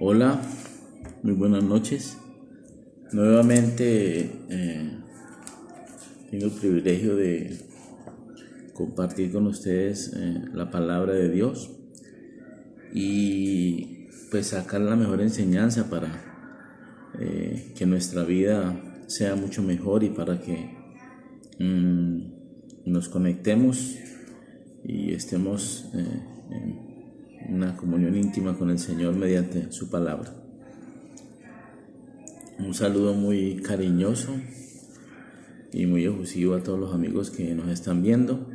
Hola, muy buenas noches. Nuevamente tengo el privilegio de compartir con ustedes la palabra de Dios y pues sacar la mejor enseñanza para que nuestra vida sea mucho mejor y para que nos conectemos y estemos en una comunión íntima con el Señor mediante su palabra. Un saludo muy cariñoso y muy efusivo a todos los amigos que nos están viendo,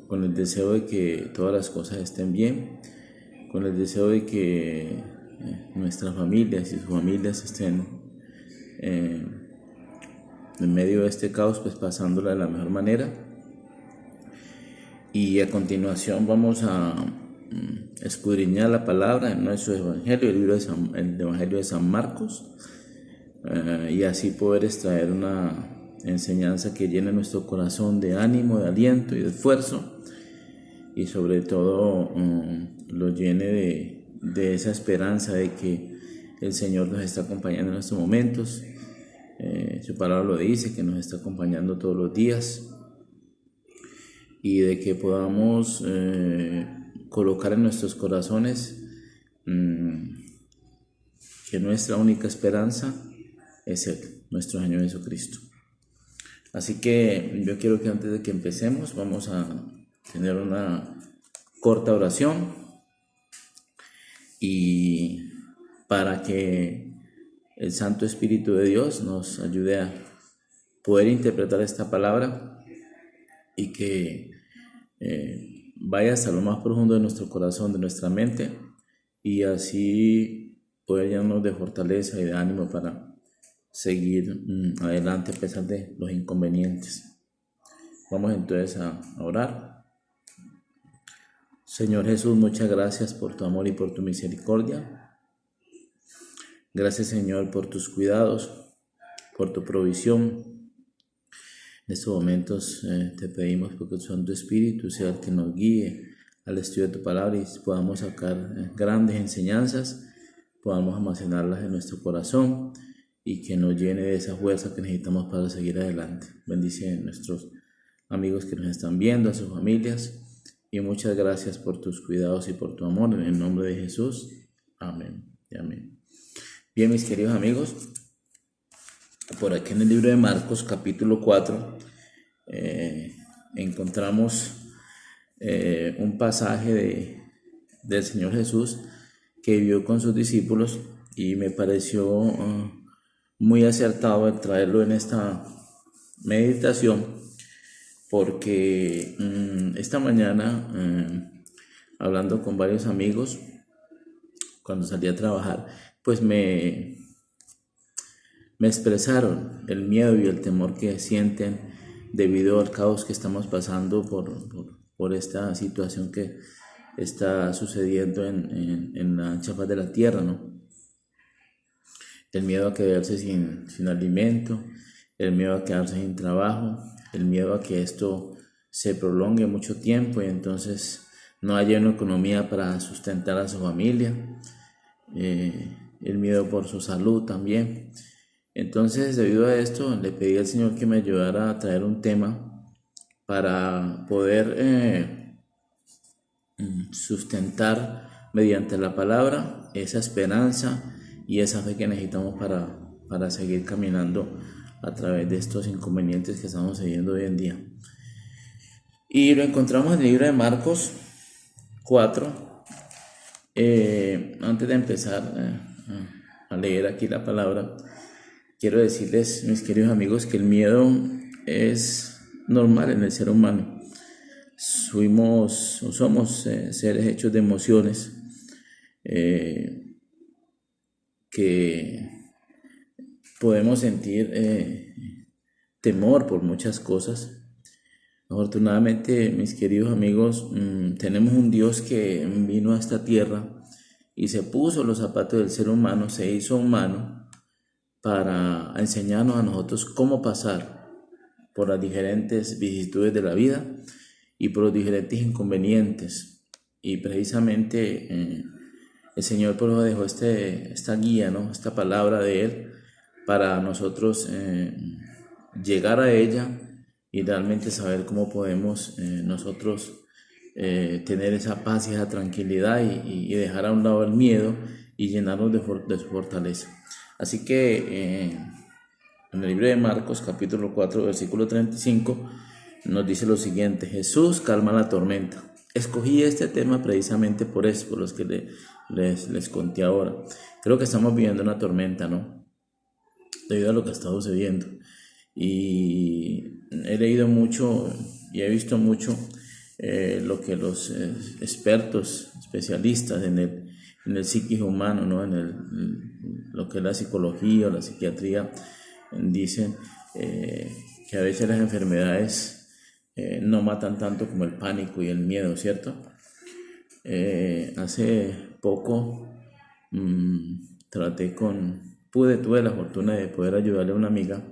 con el deseo de que todas las cosas estén bien, con el deseo de que nuestras familias y sus familias estén en medio de este caos, pues pasándola de la mejor manera. Y a continuación vamos a escudriñar la palabra en nuestro evangelio, el Evangelio de San Marcos, y así poder extraer una enseñanza que llene nuestro corazón de ánimo, de aliento y de esfuerzo, y sobre todo lo llene de esa esperanza de que el Señor nos está acompañando en estos momentos. Su palabra lo dice, que nos está acompañando todos los días, y de que podamos colocar en nuestros corazones que nuestra única esperanza es Él, nuestro Señor Jesucristo. Así que yo quiero que antes de que empecemos vamos a tener una corta oración, y para que el Santo Espíritu de Dios nos ayude a poder interpretar esta palabra y que vaya hasta lo más profundo de nuestro corazón, de nuestra mente, y así poder llenarnos de fortaleza y de ánimo para seguir adelante a pesar de los inconvenientes. Vamos entonces a orar. Señor Jesús, muchas gracias por tu amor y por tu misericordia. Gracias, Señor, por tus cuidados, por tu provisión. En estos momentos te pedimos porque el Santo Espíritu sea el que nos guíe al estudio de tu palabra y podamos sacar grandes enseñanzas, podamos almacenarlas en nuestro corazón y que nos llene de esa fuerza que necesitamos para seguir adelante. Bendice a nuestros amigos que nos están viendo, a sus familias, y muchas gracias por tus cuidados y por tu amor. En el nombre de Jesús, amén y amén. Bien, mis queridos amigos, por aquí en el libro de Marcos capítulo 4 encontramos un pasaje del Señor Jesús que vivió con sus discípulos, y me pareció muy acertado el traerlo en esta meditación porque esta mañana hablando con varios amigos cuando salí a trabajar, pues me expresaron el miedo y el temor que sienten debido al caos que estamos pasando por esta situación que está sucediendo en la faz de la tierra, ¿no? El miedo a quedarse sin alimento, el miedo a quedarse sin trabajo, el miedo a que esto se prolongue mucho tiempo y entonces no haya una economía para sustentar a su familia, el miedo por su salud también. Entonces, debido a esto, le pedí al Señor que me ayudara a traer un tema para poder sustentar mediante la palabra esa esperanza y esa fe que necesitamos para seguir caminando a través de estos inconvenientes que estamos viviendo hoy en día. Y lo encontramos en el libro de Marcos 4. Antes de empezar a leer aquí la palabra, quiero decirles, mis queridos amigos, que el miedo es normal en el ser humano. Somos seres hechos de emociones que podemos sentir temor por muchas cosas. Afortunadamente, mis queridos amigos, tenemos un Dios que vino a esta tierra y se puso los zapatos del ser humano, se hizo humano para enseñarnos a nosotros cómo pasar por las diferentes vicisitudes de la vida y por los diferentes inconvenientes. Y precisamente El Señor por eso dejó esta guía, ¿no? Esta palabra de Él para nosotros llegar a ella y realmente saber cómo podemos nosotros tener esa paz y esa tranquilidad y dejar a un lado el miedo y llenarnos de su fortaleza. Así que en el libro de Marcos capítulo 4 versículo 35 nos dice lo siguiente: Jesús calma la tormenta. Escogí este tema precisamente por eso, por los que les conté ahora. Creo que estamos viviendo una tormenta, ¿no? Debido a lo que está sucediendo. Y he leído mucho y he visto mucho lo que los expertos, especialistas en el psiquismo humano, ¿no? Lo que es la psicología o la psiquiatría, dicen que a veces las enfermedades no matan tanto como el pánico y el miedo, ¿cierto? Hace poco tuve la fortuna de poder ayudarle a una amiga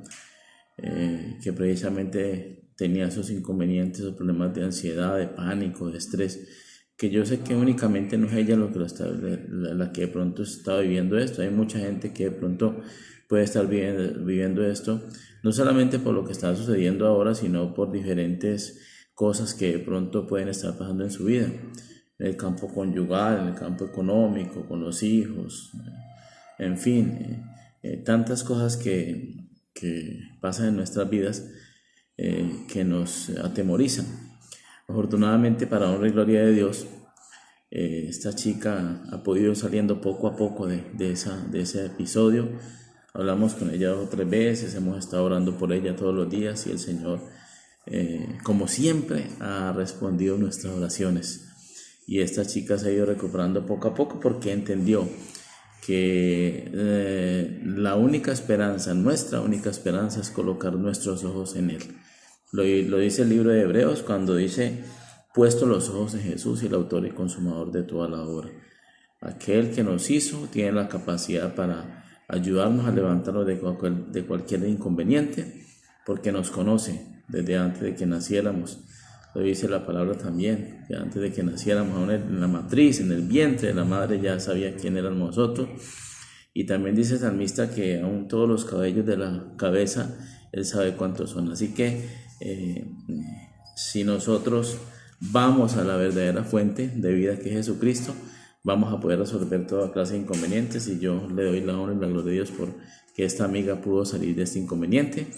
que precisamente tenía esos inconvenientes, esos problemas de ansiedad, de pánico, de estrés, que yo sé que únicamente no es ella la que de pronto está viviendo esto. Hay mucha gente que de pronto puede estar viviendo esto, no solamente por lo que está sucediendo ahora, sino por diferentes cosas que de pronto pueden estar pasando en su vida, en el campo conyugal, en el campo económico, con los hijos, en fin, tantas cosas que pasan en nuestras vidas que nos atemorizan. Afortunadamente, para honra y gloria de Dios, esta chica ha podido ir saliendo poco a poco de ese episodio. Hablamos con ella 2 o 3 veces, hemos estado orando por ella todos los días y el Señor, como siempre, ha respondido nuestras oraciones. Y esta chica se ha ido recuperando poco a poco porque entendió que la única esperanza, nuestra única esperanza, es colocar nuestros ojos en Él. Lo dice el libro de Hebreos cuando dice: puesto los ojos en Jesús, el autor y consumador de toda la obra. Aquel que nos hizo tiene la capacidad para ayudarnos a levantarnos de cualquier inconveniente, porque nos conoce desde antes de que naciéramos. Lo dice la palabra también, que antes de que naciéramos, aún en la matriz, en el vientre de la madre, ya sabía quién éramos nosotros. Y también dice el salmista que aún todos los cabellos de la cabeza, Él sabe cuántos son. Así que si nosotros vamos a la verdadera fuente de vida, que es Jesucristo, vamos a poder resolver toda clase de inconvenientes. Y yo le doy la honra y la gloria a Dios por que esta amiga pudo salir de este inconveniente.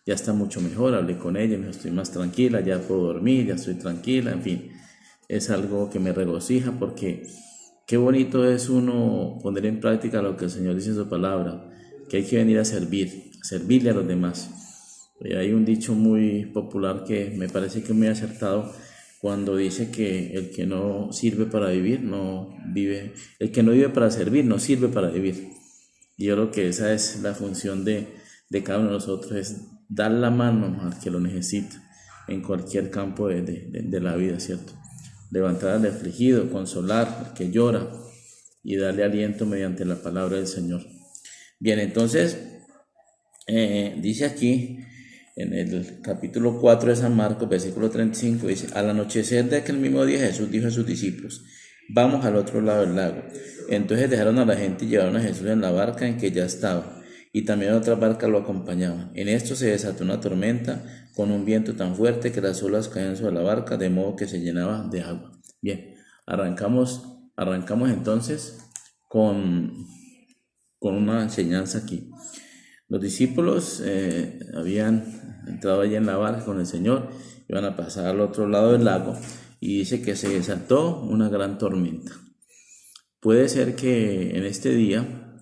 Ya está mucho mejor, hablé con ella, me estoy más tranquila, ya puedo dormir, ya estoy tranquila, en fin, es algo que me regocija, porque qué bonito es uno poner en práctica lo que el Señor dice en su palabra, que hay que venir a servirle a los demás. Hay un dicho muy popular que me parece que es muy acertado, cuando dice que el que no sirve para vivir no vive, el que no vive para servir no sirve para vivir. Y yo creo que esa es la función de cada uno de nosotros, es dar la mano al que lo necesita en cualquier campo de la vida, ¿cierto? Levantar al afligido, consolar al que llora y darle aliento mediante la palabra del Señor. Bien, entonces dice aquí en el capítulo 4 de San Marcos, versículo 35, dice: al anochecer de aquel mismo día Jesús dijo a sus discípulos: vamos al otro lado del lago. Entonces dejaron a la gente y llevaron a Jesús en la barca en que ya estaba, y también otras barcas lo acompañaban. En esto se desató una tormenta con un viento tan fuerte que las olas caían sobre la barca, de modo que se llenaba de agua. Bien, arrancamos entonces con una enseñanza aquí. Los discípulos habían entrado allí en la barca con el Señor, iban a pasar al otro lado del lago, y dice que se desató una gran tormenta. Puede ser que en este día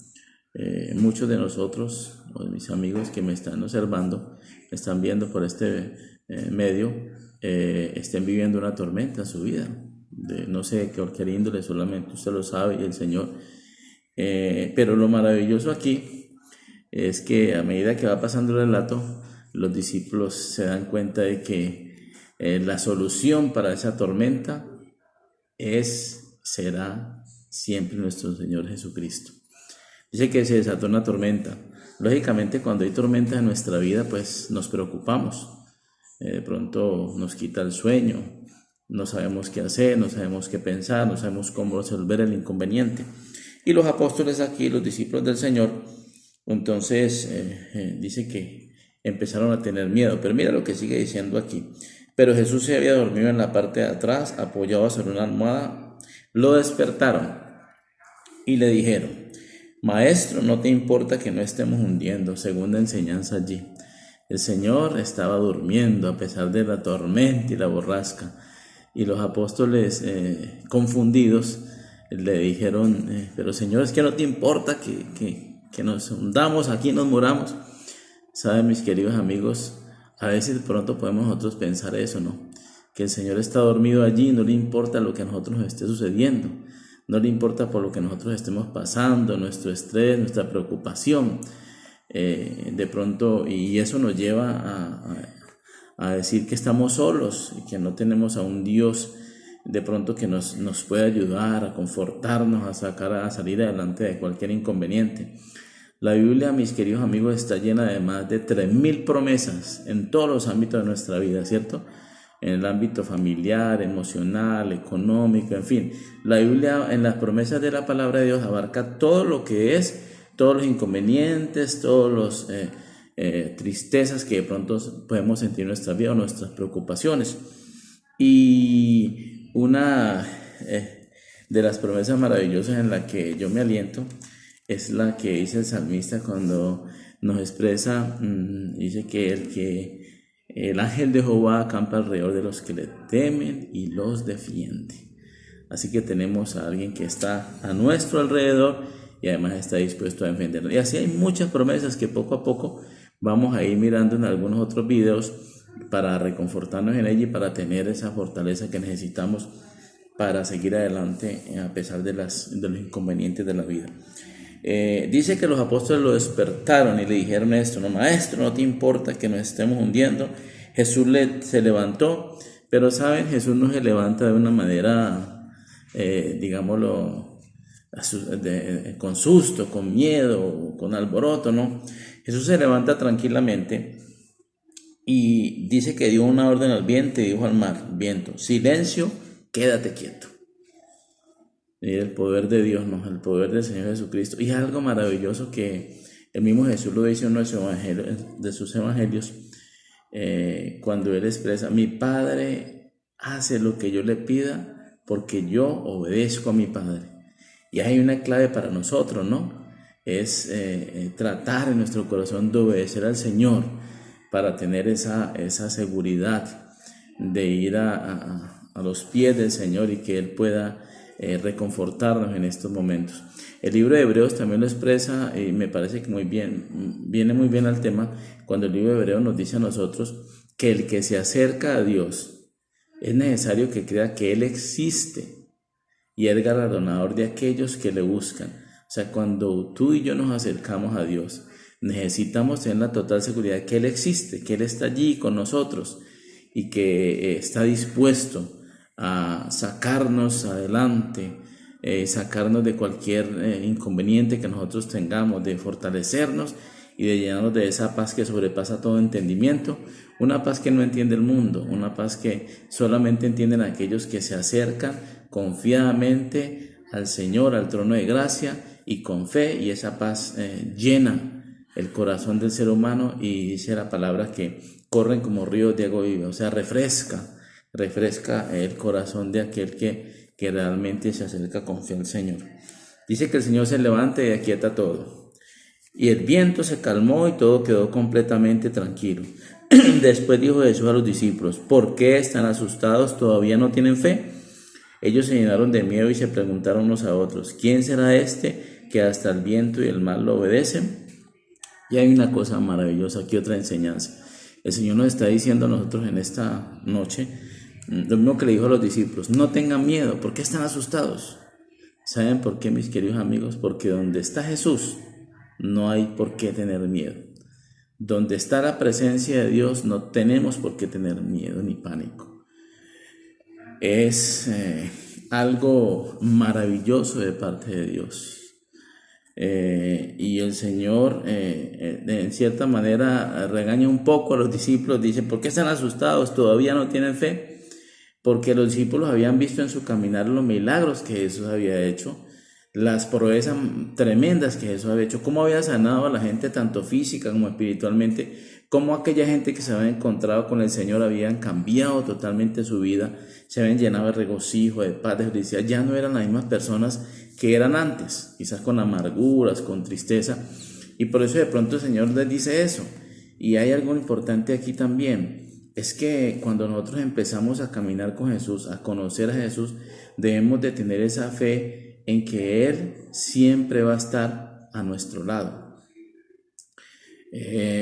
muchos de nosotros, o de mis amigos que me están observando, me están viendo por este medio, estén viviendo una tormenta en su vida, no sé de cualquier índole, solamente usted lo sabe y el Señor. Pero lo maravilloso aquí es que a medida que va pasando el relato, los discípulos se dan cuenta de que la solución para esa tormenta será siempre nuestro Señor Jesucristo. Dice que se desató una tormenta. Lógicamente, cuando hay tormentas en nuestra vida, pues nos preocupamos. De pronto nos quita el sueño, no sabemos qué hacer, no sabemos qué pensar, no sabemos cómo resolver el inconveniente. Y los apóstoles aquí, los discípulos del Señor, entonces dice que empezaron a tener miedo. Pero mira lo que sigue diciendo aquí. Pero Jesús se había dormido en la parte de atrás, apoyado sobre una almohada. Lo despertaron y le dijeron: Maestro, ¿no te importa que no estemos hundiendo? Segunda enseñanza allí. El Señor estaba durmiendo a pesar de la tormenta y la borrasca. Y los apóstoles, confundidos, le dijeron: pero Señor, ¿es que no te importa que nos hundamos aquí, nos muramos? Saben, mis queridos amigos, a veces de pronto podemos nosotros pensar eso, ¿no? Que el Señor está dormido allí, no le importa lo que a nosotros nos esté sucediendo, no le importa por lo que nosotros estemos pasando, nuestro estrés, nuestra preocupación, de pronto, y eso nos lleva a decir que estamos solos y que no tenemos a un Dios de pronto que nos puede ayudar, a confortarnos, a salir adelante de cualquier inconveniente. La Biblia, mis queridos amigos, está llena de más de 3.000 promesas en todos los ámbitos de nuestra vida, ¿cierto? En el ámbito familiar, emocional, económico, en fin. La Biblia, en las promesas de la palabra de Dios, abarca todo lo que es, todos los inconvenientes, todos los tristezas que de pronto podemos sentir en nuestra vida o nuestras preocupaciones. Y una de las promesas maravillosas en la que yo me aliento es la que dice el salmista cuando nos expresa, dice que el ángel de Jehová acampa alrededor de los que le temen y los defiende. Así que tenemos a alguien que está a nuestro alrededor y además está dispuesto a defendernos. Y así hay muchas promesas que poco a poco vamos a ir mirando en algunos otros videos para reconfortarnos en ella y para tener esa fortaleza que necesitamos para seguir adelante a pesar de los inconvenientes de la vida. Dice que los apóstoles lo despertaron y le dijeron esto: no, Maestro, ¿no te importa que nos estemos hundiendo? Jesús se levantó, pero saben, Jesús no se levanta de una manera, digámoslo, con susto, con miedo, con alboroto, ¿no? Jesús se levanta tranquilamente y dice que dio una orden al viento y dijo al mar: viento, silencio, quédate quieto. Y el poder de Dios, ¿no? El poder del Señor Jesucristo. Y es algo maravilloso que el mismo Jesús lo dice en uno de sus evangelios, cuando Él expresa: mi Padre hace lo que yo le pida porque yo obedezco a mi Padre. Y hay una clave para nosotros, ¿no? Es tratar en nuestro corazón de obedecer al Señor para tener esa seguridad de ir a los pies del Señor y que Él pueda reconfortarnos en estos momentos. El libro de Hebreos también lo expresa y me parece que viene muy bien al tema cuando el libro de Hebreos nos dice a nosotros que el que se acerca a Dios es necesario que crea que Él existe y es galardonador de aquellos que le buscan. O sea, cuando tú y yo nos acercamos a Dios, necesitamos tener la total seguridad de que Él existe, que Él está allí con nosotros y que está dispuesto a sacarnos adelante, sacarnos de cualquier inconveniente que nosotros tengamos, de fortalecernos y de llenarnos de esa paz que sobrepasa todo entendimiento, una paz que no entiende el mundo, una paz que solamente entienden aquellos que se acercan confiadamente al Señor, al trono de gracia y con fe, y esa paz llena el corazón del ser humano y dice la palabra que corren como ríos de agua viva, o sea, refresca el corazón de aquel que realmente se acerca con fe al Señor. Dice que el Señor se levanta y aquieta todo. Y el viento se calmó y todo quedó completamente tranquilo. Después dijo Jesús a los discípulos: ¿por qué están asustados? ¿Todavía no tienen fe? Ellos se llenaron de miedo y se preguntaron unos a otros: ¿quién será este que hasta el viento y el mar lo obedecen? Y hay una cosa maravillosa aquí, otra enseñanza. El Señor nos está diciendo a nosotros en esta noche lo mismo que le dijo a los discípulos: no tengan miedo. ¿Por qué están asustados? ¿Saben por qué, mis queridos amigos? Porque donde está Jesús no hay por qué tener miedo. Donde está la presencia de Dios no tenemos por qué tener miedo ni pánico. Es algo maravilloso de parte de Dios. Y el Señor en cierta manera regaña un poco a los discípulos. Dice: ¿por qué están asustados? ¿Todavía no tienen fe? Porque los discípulos habían visto en su caminar los milagros que Jesús había hecho. las proezas tremendas que Jesús había hecho, cómo había sanado a la gente tanto física como espiritualmente, cómo aquella gente que se había encontrado con el Señor habían cambiado totalmente su vida, se habían llenado de regocijo, de paz, de felicidad, ya no eran las mismas personas que eran antes, quizás con amarguras, con tristeza, y por eso de pronto el Señor les dice eso. Y hay algo importante aquí también, es que cuando nosotros empezamos a caminar con Jesús, a conocer a Jesús, debemos de tener esa fe en que Él siempre va a estar a nuestro lado.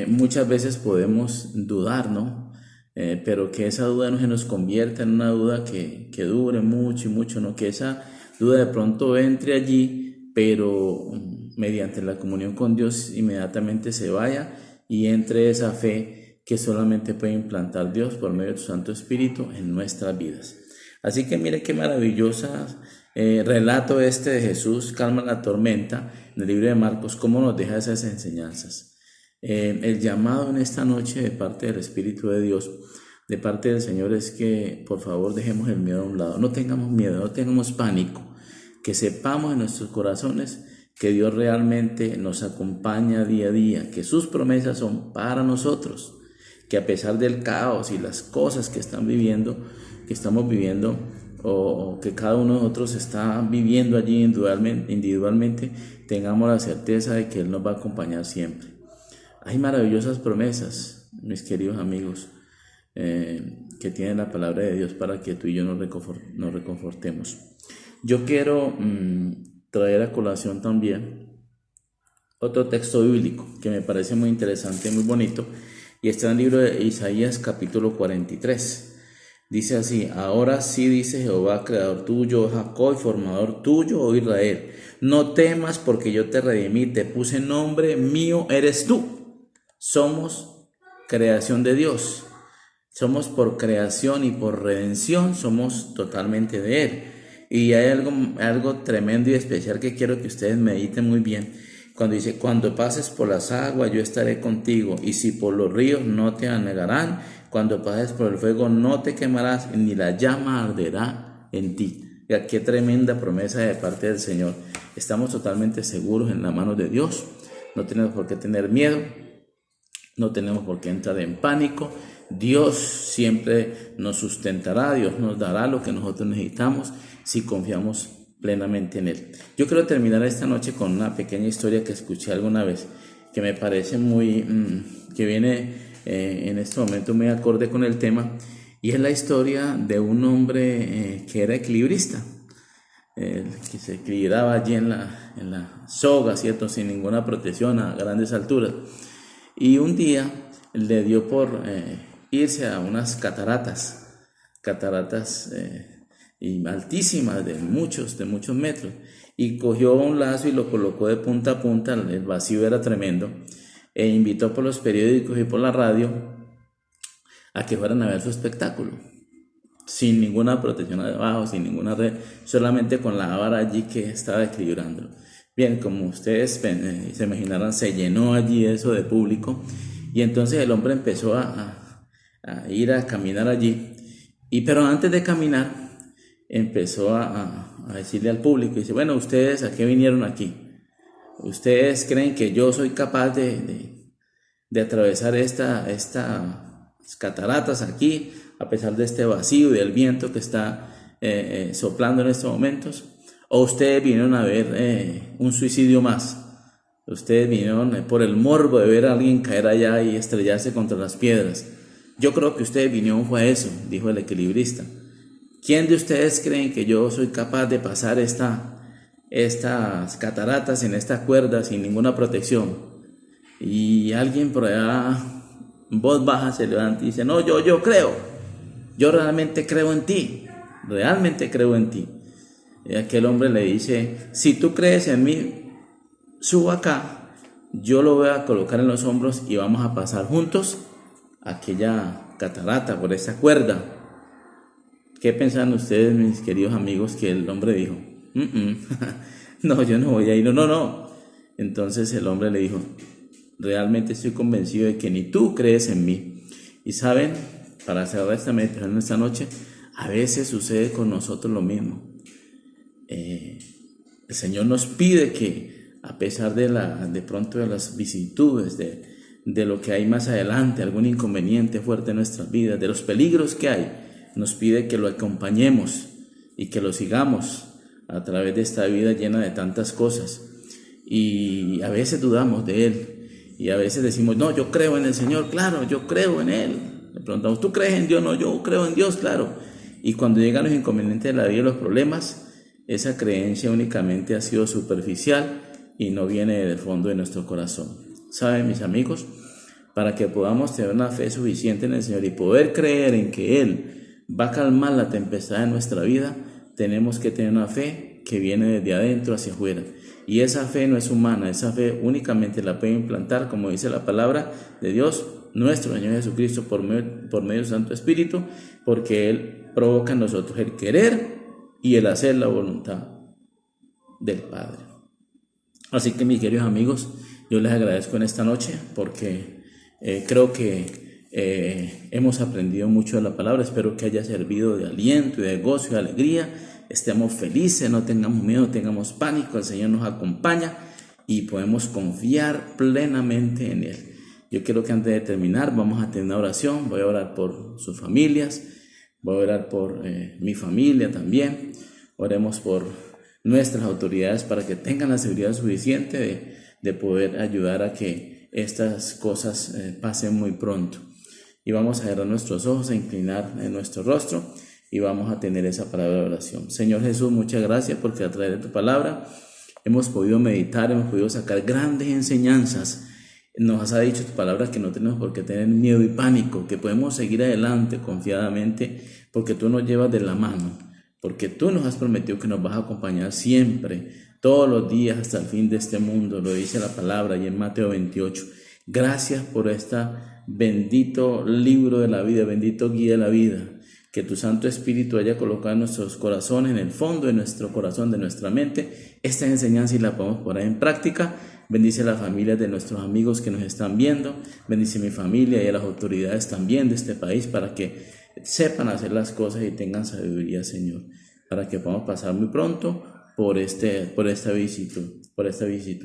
Muchas veces podemos dudar, ¿no? Pero que esa duda no se nos convierta en una duda que dure mucho y mucho, ¿no? Que esa duda de pronto entre allí, pero mediante la comunión con Dios inmediatamente se vaya y entre esa fe que solamente puede implantar Dios por medio de su Santo Espíritu en nuestras vidas. Así que mire qué maravillosa relato este de Jesús, calma la tormenta, en el libro de Marcos, cómo nos deja esas enseñanzas. El llamado en esta noche de parte del Espíritu de Dios, de parte del Señor, es que por favor dejemos el miedo a un lado, no tengamos miedo, no tengamos pánico, que sepamos en nuestros corazones que Dios realmente nos acompaña día a día, que sus promesas son para nosotros, que a pesar del caos y las cosas que estamos viviendo, o que cada uno de nosotros está viviendo allí individualmente, tengamos la certeza de que Él nos va a acompañar siempre. Hay maravillosas promesas, mis queridos amigos, que tiene la palabra de Dios para que tú y yo nos reconfortemos. Yo quiero traer a colación también otro texto bíblico que me parece muy interesante, muy bonito, y está en el libro de Isaías capítulo 43. Dice así: ahora sí dice Jehová, creador tuyo, oh Jacob, y formador tuyo, oh Israel, no temas porque yo te redimí, te puse nombre, mío eres tú. Somos creación de Dios, somos por creación y por redención, somos totalmente de Él. Y hay algo tremendo y especial que quiero que ustedes mediten muy bien. Cuando dice: cuando pases por las aguas, yo estaré contigo, y si por los ríos, no te anegarán. Cuando pases por el fuego, no te quemarás, ni la llama arderá en ti. Ya, qué tremenda promesa de parte del Señor. Estamos totalmente seguros en la mano de Dios. No tenemos por qué tener miedo, no tenemos por qué entrar en pánico. Dios siempre nos sustentará, Dios nos dará lo que nosotros necesitamos si confiamos plenamente en Él. Yo quiero terminar esta noche con una pequeña historia que escuché alguna vez, que me parece que viene en este momento muy acorde con el tema, y es la historia de un hombre que era equilibrista, que se equilibraba allí en la soga, ¿cierto?, sin ninguna protección a grandes alturas. Y un día le dio por irse a unas cataratas y altísimas de muchos metros, y cogió un lazo y lo colocó de punta a punta. El vacío era tremendo, e invitó por los periódicos y por la radio a que fueran a ver su espectáculo, sin ninguna protección abajo, sin ninguna red, solamente con la vara allí que estaba equilibrándolo. Bien, como ustedes se imaginarán, se llenó allí eso de público, y entonces el hombre empezó a ir a caminar allí, pero antes de caminar empezó a decirle al público, dice: bueno, ¿ustedes a qué vinieron aquí? ¿Ustedes creen que yo soy capaz de atravesar estas cataratas aquí, a pesar de este vacío y del viento que está soplando en estos momentos? ¿O ustedes vinieron a ver un suicidio más? Ustedes vinieron por el morbo de ver a alguien caer allá y estrellarse contra las piedras. Yo creo que ustedes vinieron fue a eso, dijo el equilibrista. ¿Quién de ustedes creen que yo soy capaz de pasar estas cataratas en esta cuerda sin ninguna protección? Y alguien por allá, en voz baja, se levanta y dice: no, yo creo, yo realmente creo en ti, realmente creo en ti. Y aquel hombre le dice: si tú crees en mí, suba acá, yo lo voy a colocar en los hombros y vamos a pasar juntos aquella catarata por esa cuerda. ¿Qué piensan ustedes, mis queridos amigos, que el hombre dijo? No, yo no voy a ir, no. Entonces el hombre le dijo: realmente estoy convencido de que ni tú crees en mí. Y saben, para cerrar esta meditación esta noche, a veces sucede con nosotros lo mismo. El Señor nos pide que, a pesar de pronto de las vicisitudes, de lo que hay más adelante, algún inconveniente fuerte en nuestras vidas, de los peligros que hay, nos pide que lo acompañemos y que lo sigamos a través de esta vida llena de tantas cosas. Y a veces dudamos de Él, y a veces decimos, no, yo creo en el Señor, claro, yo creo en Él. Le preguntamos, ¿tú crees en Dios? No, yo creo en Dios, claro. Y cuando llegan los inconvenientes de la vida, los problemas, esa creencia únicamente ha sido superficial y no viene del fondo de nuestro corazón. ¿Saben, mis amigos? Para que podamos tener una fe suficiente en el Señor y poder creer en que Él va a calmar la tempestad de nuestra vida, tenemos que tener una fe que viene desde adentro hacia afuera. Y esa fe no es humana, esa fe únicamente la puede implantar, como dice la palabra de Dios, nuestro Señor Jesucristo, por medio del Santo Espíritu, porque Él provoca en nosotros el querer y el hacer la voluntad del Padre. Así que, mis queridos amigos, yo les agradezco en esta noche porque creo que hemos aprendido mucho de la palabra. Espero que haya servido de aliento y de gozo y de alegría. Estemos felices, no tengamos miedo, no tengamos pánico. El Señor nos acompaña y podemos confiar plenamente en Él. Yo quiero que antes de terminar vamos a tener una oración. Voy a orar por sus familias, voy a orar por mi familia también. Oremos por nuestras autoridades para que tengan la seguridad suficiente de poder ayudar a que estas cosas pasen muy pronto. Y vamos a cerrar nuestros ojos, a inclinar nuestro rostro y vamos a tener esa palabra de oración. Señor Jesús, muchas gracias porque a través de tu palabra hemos podido meditar, hemos podido sacar grandes enseñanzas. Nos has dicho tu palabra que no tenemos por qué tener miedo y pánico, que podemos seguir adelante confiadamente porque tú nos llevas de la mano, porque tú nos has prometido que nos vas a acompañar siempre, todos los días hasta el fin de este mundo. Lo dice la palabra y en Mateo 28. Gracias por este bendito libro de la vida, bendito guía de la vida, que tu Santo Espíritu haya colocado en nuestros corazones, en el fondo de nuestro corazón, de nuestra mente, esta enseñanza y la podemos poner en práctica. Bendice a las familias de nuestros amigos que nos están viendo, bendice a mi familia y a las autoridades también de este país para que sepan hacer las cosas y tengan sabiduría, Señor, para que podamos pasar muy pronto por esta visitud,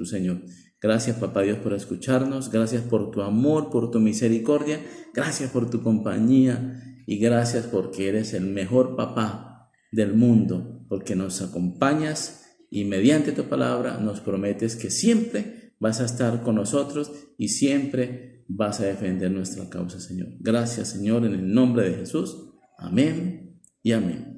Señor. Gracias, Papá Dios, por escucharnos. Gracias por tu amor, por tu misericordia. Gracias por tu compañía. Y gracias porque eres el mejor papá del mundo, porque nos acompañas y mediante tu palabra nos prometes que siempre vas a estar con nosotros y siempre vas a defender nuestra causa, Señor. Gracias, Señor, en el nombre de Jesús. Amén y amén.